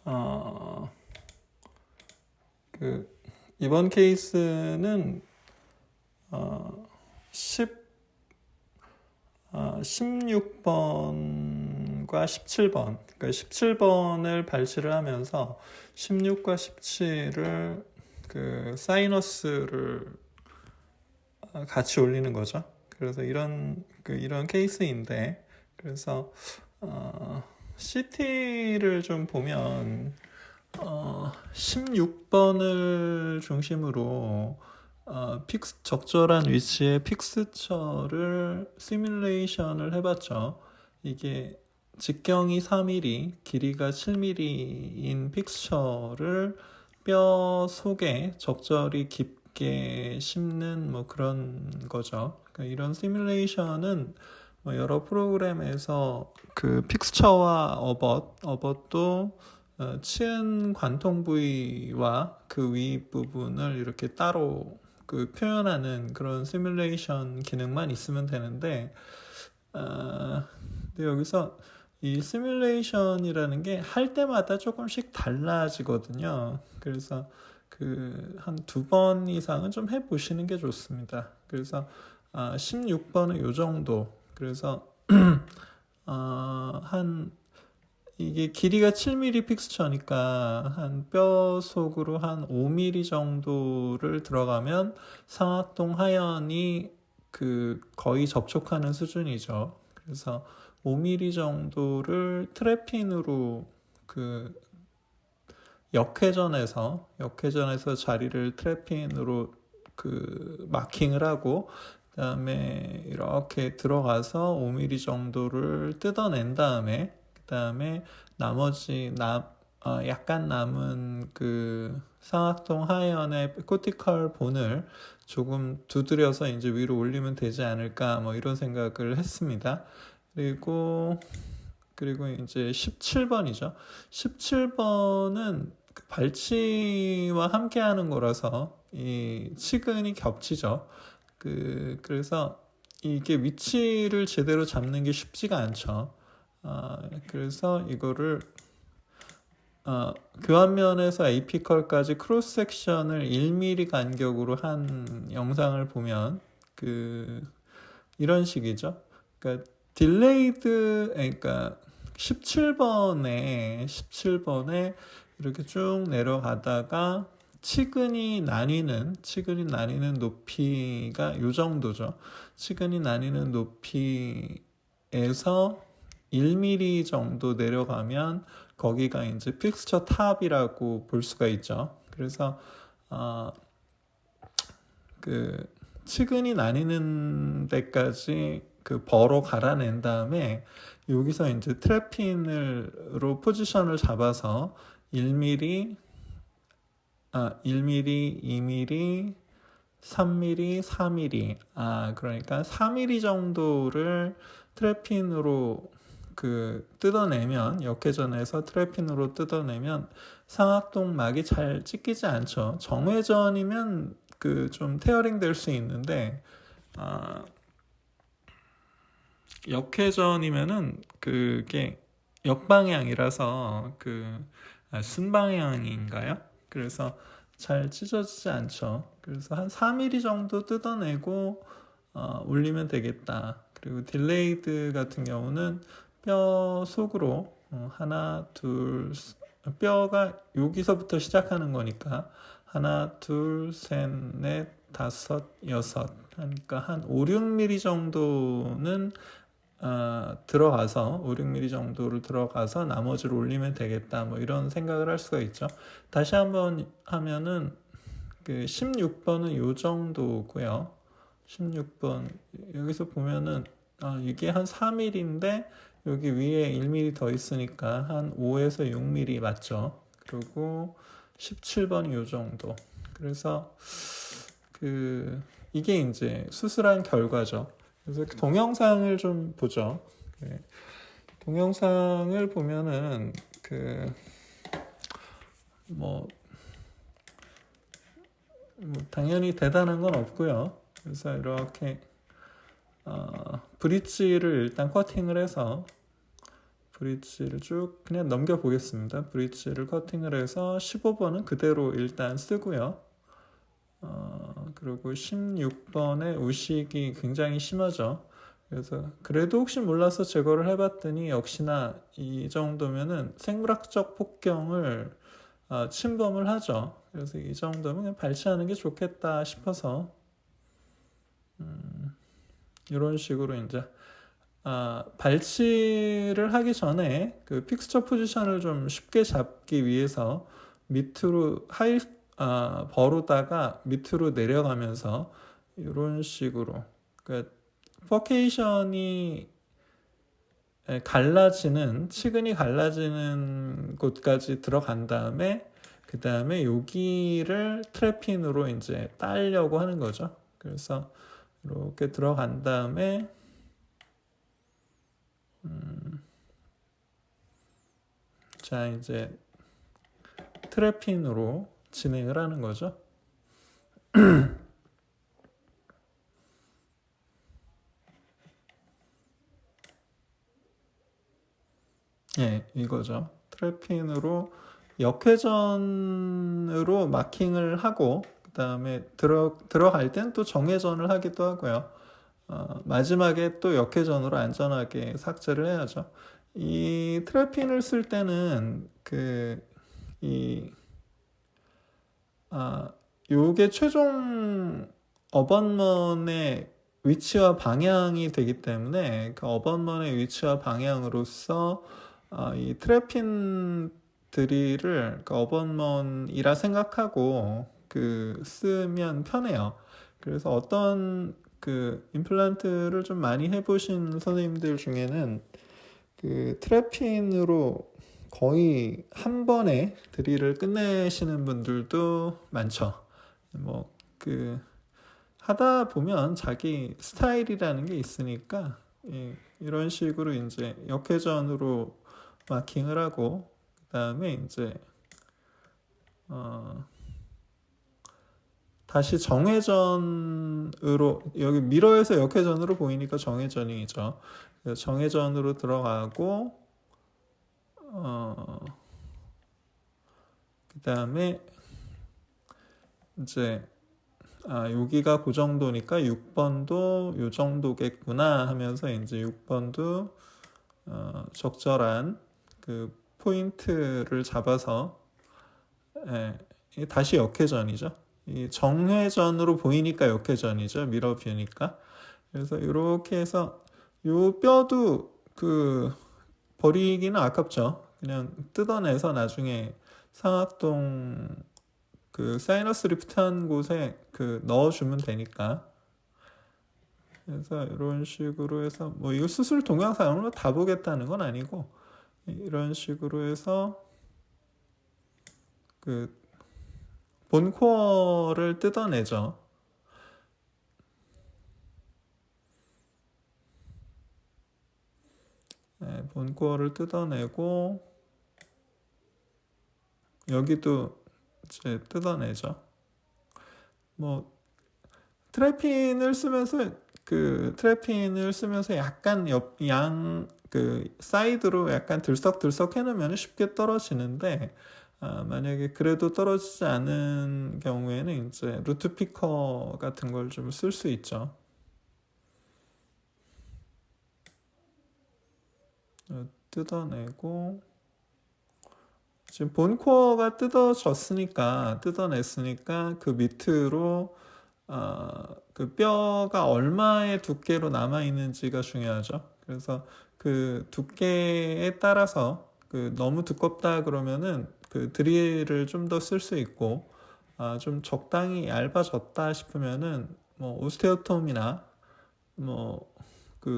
어, 이번 케이스는 16번과 17번, 그러니까 17번을 발시를 하면서 16과 17을 사이너스를 같이 올리는 거죠. 그래서 이런 케이스인데, 그래서 CT를 좀 보면 16번을 중심으로 적절한 위치의 픽스처를 시뮬레이션을 해봤죠. 이게 직경이 4mm, 길이가 7mm인 픽스처를 뼈 속에 적절히 깊게 심는 뭐 그런 거죠. 그러니까 이런 시뮬레이션은 뭐 여러 프로그램에서 픽스처와 어벗도 치은 관통 부위와 그 윗부분을 이렇게 따로 표현하는 그런 시뮬레이션 기능만 있으면 되는데, 근데 여기서 이 시뮬레이션이라는 게 할 때마다 조금씩 달라지거든요. 그래서 한 2번 이상은 좀 해보시는 게 좋습니다. 그래서 16번은 요 정도. 그래서 이게 길이가 7mm 픽스처니까 한 뼈 속으로 한 5mm 정도를 들어가면 상악동 하연이 거의 접촉하는 수준이죠. 그래서 5mm 정도를 트래핀으로 역회전에서 자리를 트래핀으로 마킹을 하고, 그다음에 이렇게 들어가서 5mm 정도를 뜯어낸 다음에, 그다음에 나머지 약간 남은 상악동 하연의 코티컬 본을 조금 두드려서 이제 위로 올리면 되지 않을까, 뭐 이런 생각을 했습니다. 그리고 이제 17번이죠. 17번은 발치와 함께 하는 거라서 이 치근이 겹치죠. 그래서 이게 위치를 제대로 잡는 게 쉽지가 않죠. 그래서 이거를 교환면에서 에이피컬까지 크로스 섹션을 1mm 간격으로 한 영상을 보면 이런 식이죠. 그러니까 그러니까 17번에 이렇게 쭉 내려가다가 치근이 나뉘는 높이가 요 정도죠. 치근이 나뉘는 높이에서 1mm 정도 내려가면 거기가 이제 픽스처 탑이라고 볼 수가 있죠. 그래서 치근이 나뉘는 데까지 버로 갈아낸 다음에 여기서 이제 트래핀으로 포지션을 잡아서 1mm, 2mm, 3mm, 4mm, 그러니까 4mm 정도를 트래핀으로 뜯어내면, 역회전에서 트래핀으로 뜯어내면 상악동 막이 잘 찢기지 않죠. 정회전이면 좀 테어링 될 수 있는데, 역회전이면은 그게 역방향이라서 순방향인가요? 그래서 잘 찢어지지 않죠. 그래서 한 4mm 정도 뜯어내고 올리면 되겠다. 그리고 딜레이드 같은 경우는 뼈 속으로 하나, 둘, 뼈가 여기서부터 시작하는 거니까 하나, 둘, 셋, 넷, 다섯, 여섯, 그러니까 한 5, 6mm 정도는 5, 6mm 정도를 들어가서 나머지를 올리면 되겠다. 뭐 이런 생각을 할 수가 있죠. 다시 한번 하면은 16번은 요 정도고요. 16번 여기서 보면은 이게 한 4mm인데 여기 위에 1mm 더 있으니까 한 5에서 6mm 맞죠? 그리고 17번이 요 정도. 그래서 이게 이제 수술한 결과죠. 그래서 동영상을 좀 보죠. 동영상을 보면은 뭐 당연히 대단한 건 없고요. 그래서 이렇게 브릿지를 일단 커팅을 해서 브릿지를 쭉 그냥 넘겨보겠습니다. 브릿지를 커팅을 해서 15번은 그대로 일단 쓰고요. 그리고 16번의 우식이 굉장히 심하죠. 그래서 그래도 혹시 몰라서 제거를 해봤더니 역시나 이 정도면은 생물학적 폭경을 침범을 하죠. 그래서 이 정도면 그냥 발치하는 게 좋겠다 싶어서 이런 식으로 이제 발치를 하기 전에 그 픽스처 포지션을 좀 쉽게 잡기 위해서 밑으로 버로다가 밑으로 내려가면서 이런 식으로 그러니까 포케이션이 갈라지는 치근이 갈라지는 곳까지 들어간 다음에 그 다음에 여기를 트래핀으로 이제 따려고 하는 거죠. 그래서 이렇게 들어간 다음에 자 이제 트래핀으로 진행을 하는 거죠. 예, 이거죠. 트래핀으로 역회전으로 마킹을 하고 그 다음에 들어갈 땐 또 정회전을 하기도 하고요. 마지막에 또 역회전으로 안전하게 삭제를 해야죠. 이 트래핀을 쓸 때는 요게 최종 어번먼의 위치와 방향이 되기 때문에 그 어번먼의 위치와 방향으로서 이 트래핀 드릴을 그 어번먼이라 생각하고 쓰면 편해요. 그래서 어떤 임플란트를 좀 많이 해보신 선생님들 중에는 트래핀으로 거의 한 번에 드릴을 끝내시는 분들도 많죠. 하다 보면 자기 스타일이라는 게 있으니까 이런 식으로 이제 역회전으로 마킹을 하고 그 다음에 이제 다시 정회전으로 여기 미러에서 역회전으로 보이니까 정회전이죠. 정회전으로 들어가고 그 다음에 이제 여기가 그 정도니까 6번도 요 정도겠구나 하면서 이제 6번도 적절한 그 포인트를 잡아서 다시 역회전이죠. 이 정회전으로 보이니까 역회전이죠. 미러 뷰니까. 그래서 이렇게 해서 요 뼈도 버리기는 아깝죠. 그냥 뜯어내서 나중에 상악동 사이너스 리프트한 곳에 넣어주면 되니까. 그래서 이런 식으로 해서 이거 수술 동영상으로 다 보겠다는 건 아니고 이런 식으로 해서 본코어를 뜯어내죠. 본코어를 뜯어내고 여기도 이제 뜯어내죠. 트래핀을 쓰면서 약간 사이드로 약간 들썩들썩 해놓으면 쉽게 떨어지는데 만약에 그래도 떨어지지 않은 경우에는 이제 루트 피커 같은 걸 좀 쓸 수 있죠. 뜯어내고 지금 본코어가 뜯어냈으니까 그 밑으로 뼈가 얼마의 두께로 남아있는지가 중요하죠. 그래서 그 두께에 따라서 너무 두껍다 그러면은 드릴을 좀 더 쓸 수 있고 좀 적당히 얇아졌다 싶으면은 오스테오톰이나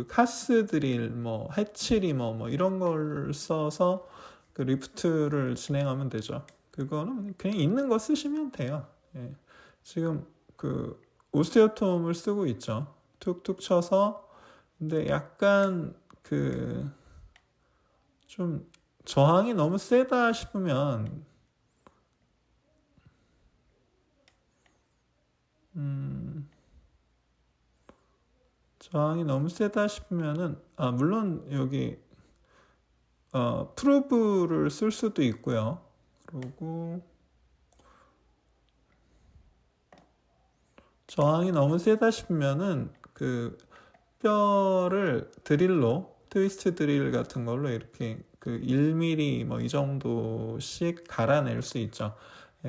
카스 드릴 해치리 이런 걸 써서 리프트를 진행하면 되죠. 그거는 그냥 있는 거 쓰시면 돼요. 예. 지금 오스테오톰을 쓰고 있죠. 툭툭 쳐서 근데 약간 좀 저항이 너무 세다 싶으면 저항이 너무 세다 싶으면은 물론 여기 프루브를 쓸 수도 있고요. 그리고 저항이 너무 세다 싶으면은 그 뼈를 드릴로 트위스트 드릴 같은 걸로 이렇게 그 1mm 뭐 이 정도씩 갈아낼 수 있죠.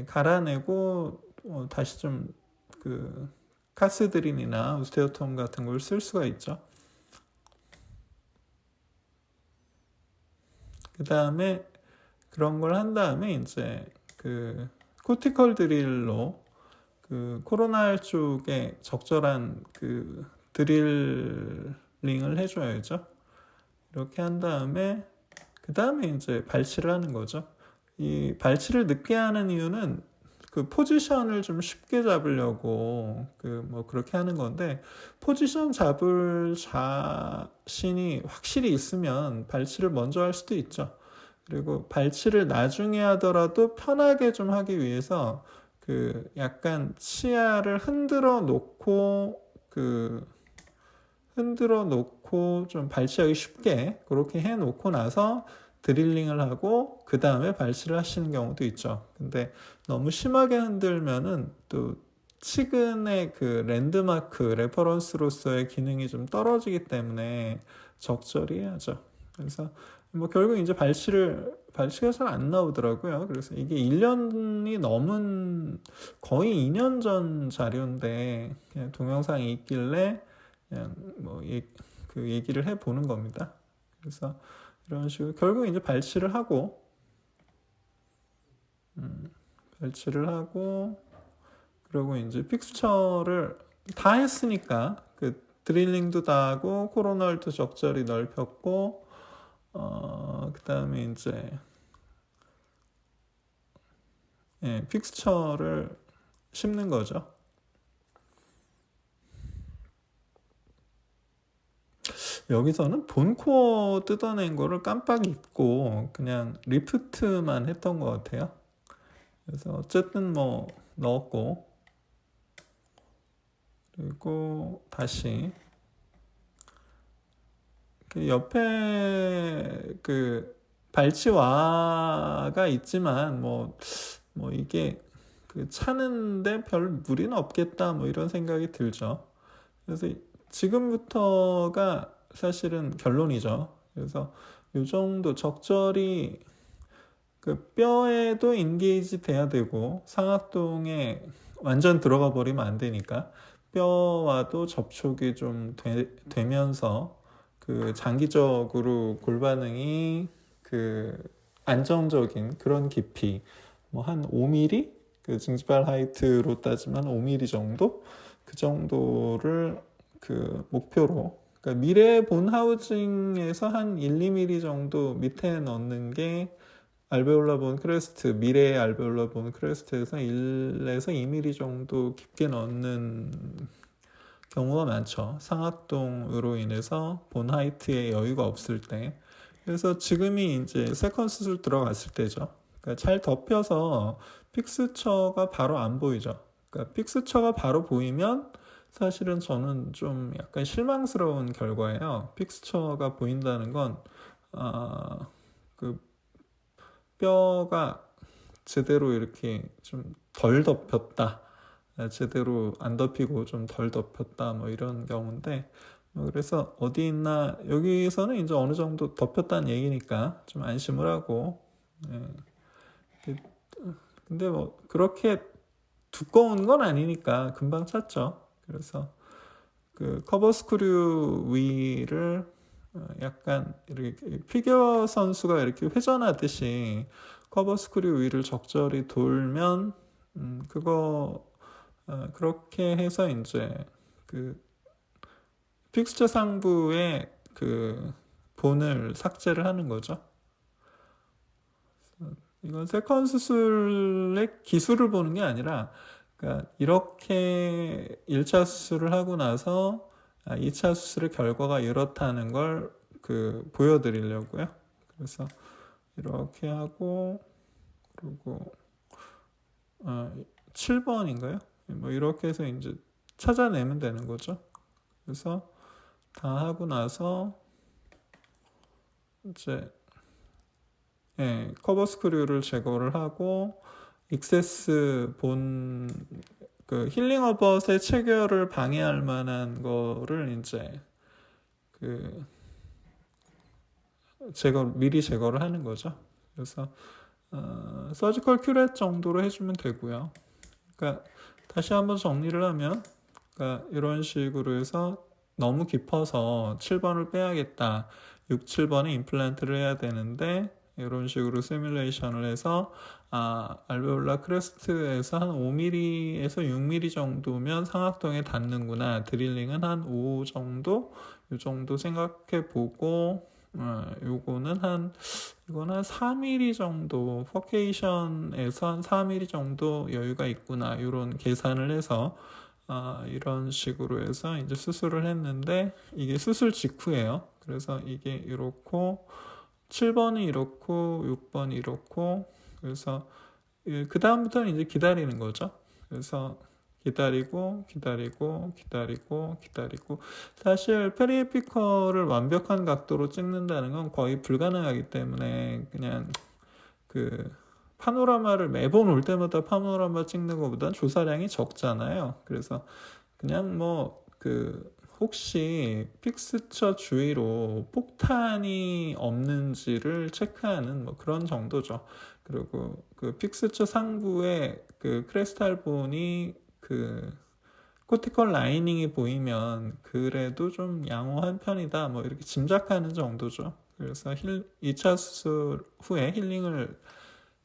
갈아내고 다시 좀 그 카스 드릴이나 오스테오톰 같은 걸 쓸 수가 있죠. 그 다음에 그런 걸 한 다음에 이제 그 코티컬 드릴로 그 코로날 쪽에 적절한 그 드릴링을 해줘야죠. 이렇게 한 다음에 그 다음에 이제 발치를 하는 거죠. 이 발치를 늦게 하는 이유는 그 포지션을 좀 쉽게 잡으려고 그 뭐 그렇게 하는 건데, 포지션 잡을 자신이 확실히 있으면 발치를 먼저 할 수도 있죠. 그리고 발치를 나중에 하더라도 편하게 좀 하기 위해서 그 약간 치아를 흔들어 놓고 좀 발치하기 쉽게 그렇게 해 놓고 나서 드릴링을 하고 그 다음에 발치를 하시는 경우도 있죠. 근데 너무 심하게 흔들면은 또 치근의 그 랜드마크 레퍼런스로서의 기능이 좀 떨어지기 때문에 적절히 해야죠. 그래서 뭐 결국 이제 발치가 잘 안 나오더라고요. 그래서 이게 1년이 넘은 거의 2년 전 자료인데 그냥 동영상이 있길래 그냥 뭐 그 얘기를 해보는 겁니다. 그래서 이런 식으로 결국 이제 발치를 하고 그리고 이제 픽스처를 다 했으니까 그 드릴링도 다 하고 코로널도 적절히 넓혔고 그 다음에 이제 픽스처를 심는 거죠. 여기서는 본코어 뜯어낸 거를 깜빡 잊고 그냥 리프트만 했던 것 같아요. 그래서 어쨌든 뭐 넣었고, 그리고 다시 그 옆에 그 발치와가 있지만 뭐 이게 그 차는데 별 무리는 없겠다 뭐 이런 생각이 들죠. 그래서 지금부터가 사실은 결론이죠. 그래서 이 정도 적절히 그 뼈에도 인게이지 돼야 되고 상악동에 완전 들어가 버리면 안 되니까 뼈와도 접촉이 좀 되면서 그 장기적으로 골반응이 그 안정적인 그런 깊이 뭐 한 5mm 그 징지발 하이트로 따지면 5mm 정도 그 정도를 그 목표로, 그러니까 미래 본 하우징에서 한 1, 2mm 정도 밑에 넣는 게 알베올라 본 크레스트, 미래의 알베올라 본 크레스트에서 1에서 2mm 정도 깊게 넣는 경우가 많죠. 상악동으로 인해서 본 하이트에 여유가 없을 때. 그래서 지금이 이제 세컨 수술 들어갔을 때죠. 그러니까 잘 덮여서 픽스처가 바로 안 보이죠. 그러니까 픽스처가 바로 보이면 사실은 저는 좀 약간 실망스러운 결과예요. 픽스처가 보인다는 건 그 뼈가 제대로 이렇게 좀 덜 덮였다, 제대로 안 덮이고 좀 덜 덮였다 뭐 이런 경우인데, 그래서 어디 있나 여기서는 이제 어느 정도 덮였다는 얘기니까 좀 안심을 하고, 근데 뭐 그렇게 두꺼운 건 아니니까 금방 찾죠. 그래서 그 커버 스크류 위를 약간 이렇게 피겨 선수가 이렇게 회전하듯이 커버 스크류 위를 적절히 돌면 그거 그렇게 해서 이제 그 픽스처 상부에 그 본을 삭제를 하는 거죠. 이건 세컨 수술의 기술을 보는 게 아니라, 그러니까 이렇게 1차 수술을 하고 나서 2차 수술의 결과가 이렇다는 걸 그 보여드리려고요. 그래서 이렇게 하고, 그리고 7번인가요? 뭐 이렇게 해서 이제 찾아내면 되는 거죠. 그래서 다 하고 나서 이제 예, 커버 스크류를 제거를 하고 익세스 본 그 힐링 어벗의 체결을 방해할 만한 거를 이제 그 미리 제거를 하는 거죠. 그래서 서지컬 큐렛 정도로 해주면 되고요. 그러니까 다시 한번 정리를 하면, 그러니까 이런 식으로 해서 너무 깊어서 7번을 빼야겠다. 6, 7번에 임플란트를 해야 되는데 이런 식으로 시뮬레이션을 해서 알베올라 크레스트에서 한 5mm에서 6mm 정도면 상악동에 닿는구나. 드릴링은 한 5 정도? 이 정도 생각해 보고 이거는 한 4mm 정도, 퍼케이션에서 한 4mm 정도 여유가 있구나. 이런 계산을 해서 이런 식으로 해서 이제 수술을 했는데 이게 수술 직후예요. 그래서 이게 이렇고 7번이 이렇고 6번이 이렇고 그래서 그 다음부터는 이제 기다리는 거죠. 그래서 기다리고 사실 페리에피컬을 완벽한 각도로 찍는다는 건 거의 불가능하기 때문에 그냥 그 파노라마를 매번 올 때마다 파노라마 찍는 것보단 조사량이 적잖아요. 그래서 그냥 혹시 픽스처 주위로 폭탄이 없는지를 체크하는 그런 정도죠. 그리고 그 픽스처 상부에 그 크레스탈본이 그 코티컬 라이닝이 보이면 그래도 좀 양호한 편이다. 이렇게 짐작하는 정도죠. 그래서 2차 수술 후에 힐링을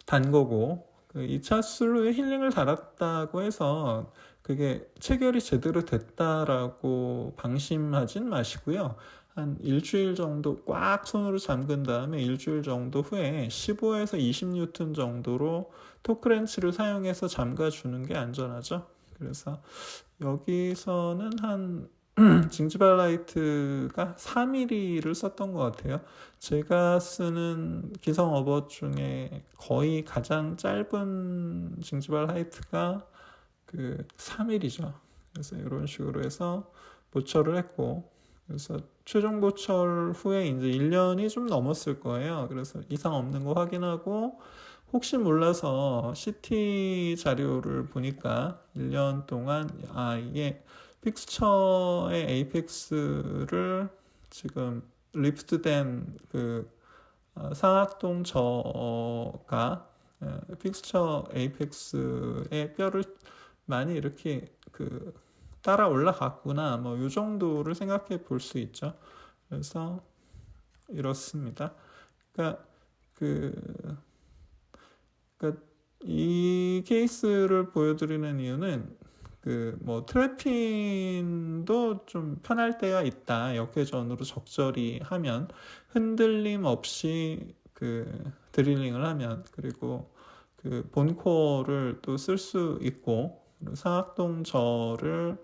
단 거고, 그 2차 수술 후에 힐링을 달았다고 해서 그게 체결이 제대로 됐다라고 방심하진 마시고요. 한 일주일 정도 꽉 손으로 잠근 다음에 일주일 정도 후에 15에서 20뉴턴 정도로 토크렌치를 사용해서 잠가주는 게 안전하죠. 그래서 여기서는 한 징지발라이트가 4mm를 썼던 것 같아요. 제가 쓰는 기성 어벗 중에 거의 가장 짧은 징지발라이트가 그 3mm죠. 그래서 이런 식으로 해서 보철을 했고, 그래서 최종 보철 후에 이제 1년이 좀 넘었을 거예요. 그래서 이상 없는 거 확인하고, 혹시 몰라서 CT 자료를 보니까 1년 동안 이게 픽스처의 에이펙스를 지금 리프트된 그 상악동 저가 픽스처 에이펙스의 뼈를 많이 이렇게 따라 올라갔구나. 이 정도를 생각해 볼 수 있죠. 그래서 이렇습니다. 그러니까 이 케이스를 보여드리는 이유는 트래핀도 좀 편할 때가 있다. 역회전으로 적절히 하면 흔들림 없이 드릴링을 하면, 그리고 본코어를 또 쓸 수 있고, 그리고 상악동 저를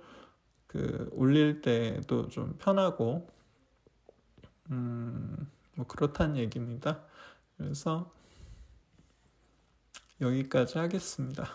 올릴 때도 좀 편하고 그렇다는 얘기입니다. 그래서 여기까지 하겠습니다.